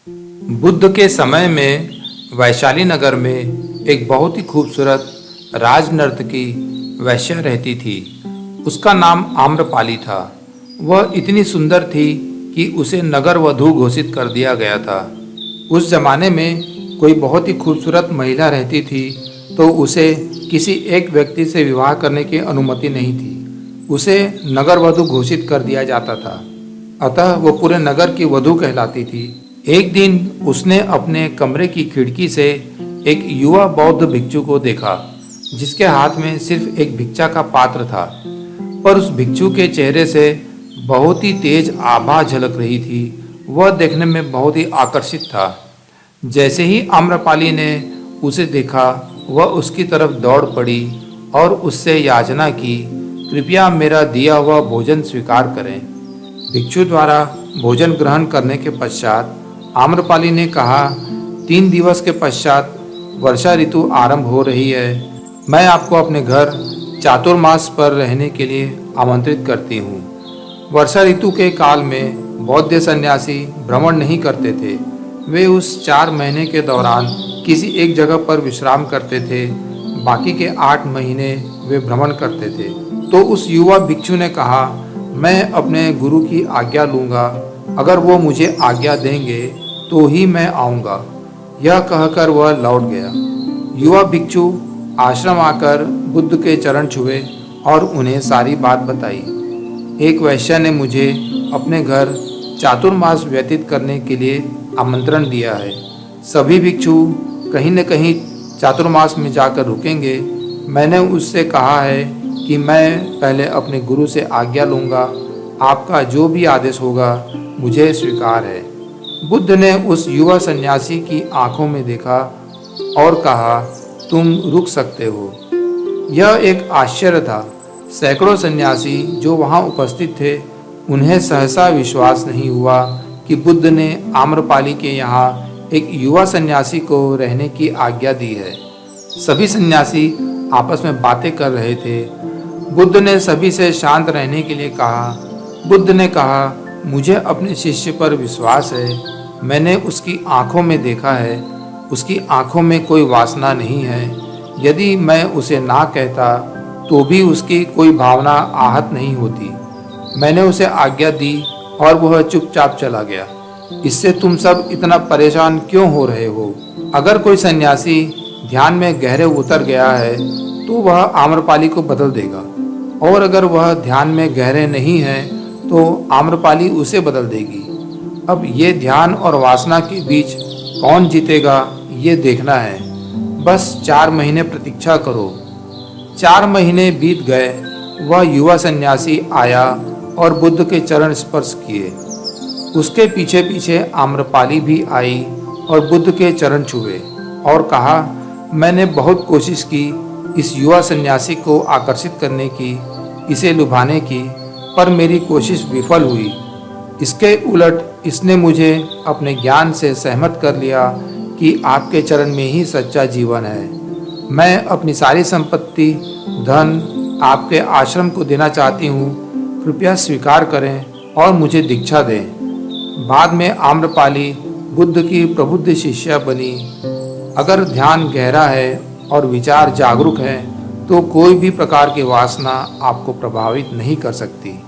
बुद्ध के समय में वैशाली नगर में एक बहुत ही खूबसूरत राजनर्तकी वैश्या रहती थी। उसका नाम आम्रपाली था। वह इतनी सुंदर थी कि उसे नगर वधू घोषित कर दिया गया था। उस जमाने में कोई बहुत ही खूबसूरत महिला रहती थी तो उसे किसी एक व्यक्ति से विवाह करने की अनुमति नहीं थी। उसे नगर वधू घोषित कर दिया जाता था, अतः वो पूरे नगर की वधू कहलाती थी। एक दिन उसने अपने कमरे की खिड़की से एक युवा बौद्ध भिक्षु को देखा जिसके हाथ में सिर्फ एक भिक्षा का पात्र था, पर उस भिक्षु के चेहरे से बहुत ही तेज आभा झलक रही थी। वह देखने में बहुत ही आकर्षित था। जैसे ही आम्रपाली ने उसे देखा, वह उसकी तरफ दौड़ पड़ी और उससे याचना की, कृपया मेरा दिया हुआ भोजन स्वीकार करें। भिक्षु द्वारा भोजन ग्रहण करने के पश्चात आम्रपाली ने कहा, 3 दिवस के पश्चात वर्षा ऋतु आरंभ हो रही है। मैं आपको अपने घर चातुर्मास पर रहने के लिए आमंत्रित करती हूँ। वर्षा ऋतु के काल में बौद्ध सन्यासी भ्रमण नहीं करते थे। वे उस 4 महीने के दौरान किसी एक जगह पर विश्राम करते थे। बाकी के 8 महीने वे भ्रमण करते थे। तो उस युवा भिक्षु ने कहा, मैं अपने गुरु की आज्ञा लूँगा। अगर वो मुझे आज्ञा देंगे तो ही मैं आऊँगा। यह कहकर वह लौट गया। युवा भिक्षु आश्रम आकर बुद्ध के चरण छुए और उन्हें सारी बात बताई। एक वैश्या ने मुझे अपने घर चातुर्मास व्यतीत करने के लिए आमंत्रण दिया है। सभी भिक्षु कहीं न कहीं चातुर्मास में जाकर रुकेंगे। मैंने उससे कहा है कि मैं पहले अपने गुरु से आज्ञा लूँगा। आपका जो भी आदेश होगा मुझे स्वीकार है। बुद्ध ने उस युवा सन्यासी की आंखों में देखा और कहा, तुम रुक सकते हो। यह एक आश्चर्य था। सैकड़ों सन्यासी जो वहां उपस्थित थे, उन्हें सहसा विश्वास नहीं हुआ कि बुद्ध ने आम्रपाली के यहाँ एक युवा सन्यासी को रहने की आज्ञा दी है। सभी सन्यासी आपस में बातें कर रहे थे। बुद्ध ने सभी से शांत रहने के लिए कहा। बुद्ध ने कहा, मुझे अपने शिष्य पर विश्वास है। मैंने उसकी आंखों में देखा है। उसकी आंखों में कोई वासना नहीं है। यदि मैं उसे ना कहता तो भी उसकी कोई भावना आहत नहीं होती। मैंने उसे आज्ञा दी और वह चुपचाप चला गया। इससे तुम सब इतना परेशान क्यों हो रहे हो? अगर कोई सन्यासी ध्यान में गहरे उतर गया है तो वह आम्रपाली को बदल देगा, और अगर वह ध्यान में गहरे नहीं है तो आम्रपाली उसे बदल देगी। अब ये ध्यान और वासना के बीच कौन जीतेगा ये देखना है। बस 4 महीने प्रतीक्षा करो। 4 महीने बीत गए। वह युवा सन्यासी आया और बुद्ध के चरण स्पर्श किए। उसके पीछे पीछे आम्रपाली भी आई और बुद्ध के चरण छुए और कहा, मैंने बहुत कोशिश की इस युवा सन्यासी को आकर्षित करने की, इसे लुभाने की, पर मेरी कोशिश विफल हुई। इसके उलट इसने मुझे अपने ज्ञान से सहमत कर लिया कि आपके चरण में ही सच्चा जीवन है। मैं अपनी सारी संपत्ति, धन आपके आश्रम को देना चाहती हूँ। कृपया स्वीकार करें और मुझे दीक्षा दें। बाद में आम्रपाली बुद्ध की प्रबुद्ध शिष्या बनी। अगर ध्यान गहरा है और विचार जागरूक है तो कोई भी प्रकार की वासना आपको प्रभावित नहीं कर सकती।